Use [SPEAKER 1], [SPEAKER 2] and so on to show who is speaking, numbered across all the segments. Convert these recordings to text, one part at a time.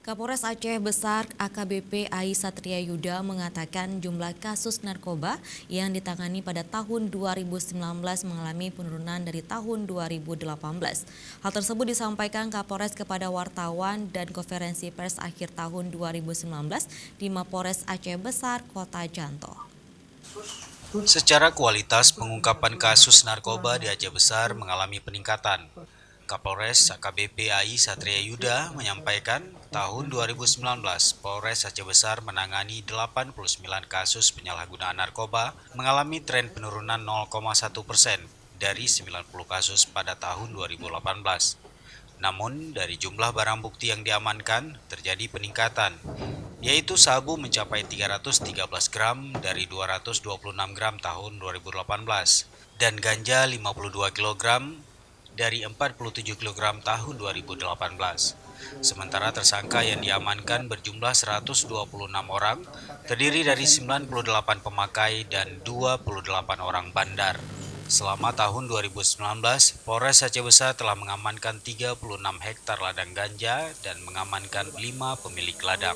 [SPEAKER 1] Kapolres Aceh Besar AKBP Ai Satria Yuda mengatakan jumlah kasus narkoba yang ditangani pada tahun 2019 mengalami penurunan dari tahun 2018. Hal tersebut disampaikan Kapolres kepada wartawan dan konferensi pers akhir tahun 2019 di Mapores Aceh Besar, Kota Janto.
[SPEAKER 2] Secara kualitas, pengungkapan kasus narkoba di Aceh Besar mengalami peningkatan. Kapolres AKBP Ai Satria Yuda menyampaikan, tahun 2019, Polres Aceh Besar menangani 89 kasus penyalahgunaan narkoba, mengalami tren penurunan 0,1% dari 90 kasus pada tahun 2018. Namun, dari jumlah barang bukti yang diamankan, terjadi peningkatan, yaitu sabu mencapai 313 gram dari 226 gram tahun 2018 dan ganja 52 kg dari 47 kg tahun 2018. Sementara tersangka yang diamankan berjumlah 126 orang, terdiri dari 98 pemakai dan 28 orang bandar. Selama tahun 2019, Polres Aceh Besar telah mengamankan 36 hektar ladang ganja dan mengamankan 5 pemilik ladang.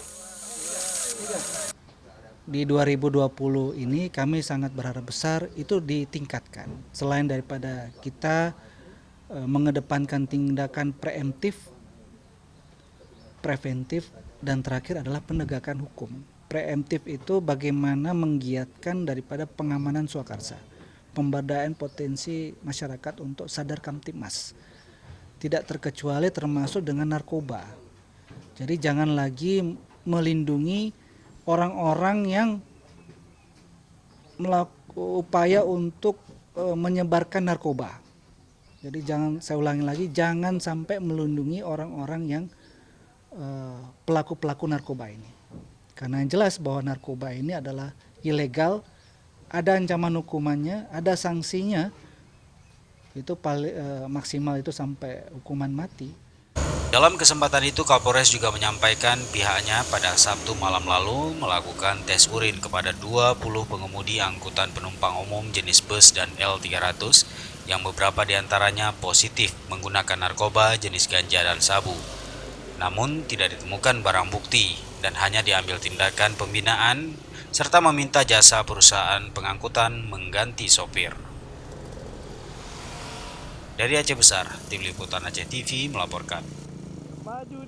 [SPEAKER 3] Di 2020 ini kami sangat berharap besar itu ditingkatkan. Selain daripada kita mengedepankan tindakan preemptif, preventif, dan terakhir adalah penegakan hukum. Preemptif itu bagaimana menggiatkan daripada pengamanan swakarsa, pemberdayaan potensi masyarakat untuk sadar kamtipmas. Tidak terkecuali termasuk dengan narkoba. Jadi jangan lagi melindungi orang-orang yang melakukan upaya untuk menyebarkan narkoba. Jadi saya ulangi lagi, jangan sampai melindungi orang-orang yang pelaku-pelaku narkoba ini. Karena yang jelas bahwa narkoba ini adalah ilegal, ada ancaman hukumannya, ada sanksinya, itu maksimal itu sampai hukuman mati.
[SPEAKER 2] Dalam kesempatan itu, Kapolres juga menyampaikan pihaknya pada Sabtu malam lalu melakukan tes urin kepada 20 pengemudi angkutan penumpang umum jenis bus dan L300 yang beberapa diantaranya positif menggunakan narkoba jenis ganja dan sabu. Namun tidak ditemukan barang bukti dan hanya diambil tindakan pembinaan serta meminta jasa perusahaan pengangkutan mengganti sopir. Dari Aceh Besar, Tim Liputan Aceh TV melaporkan.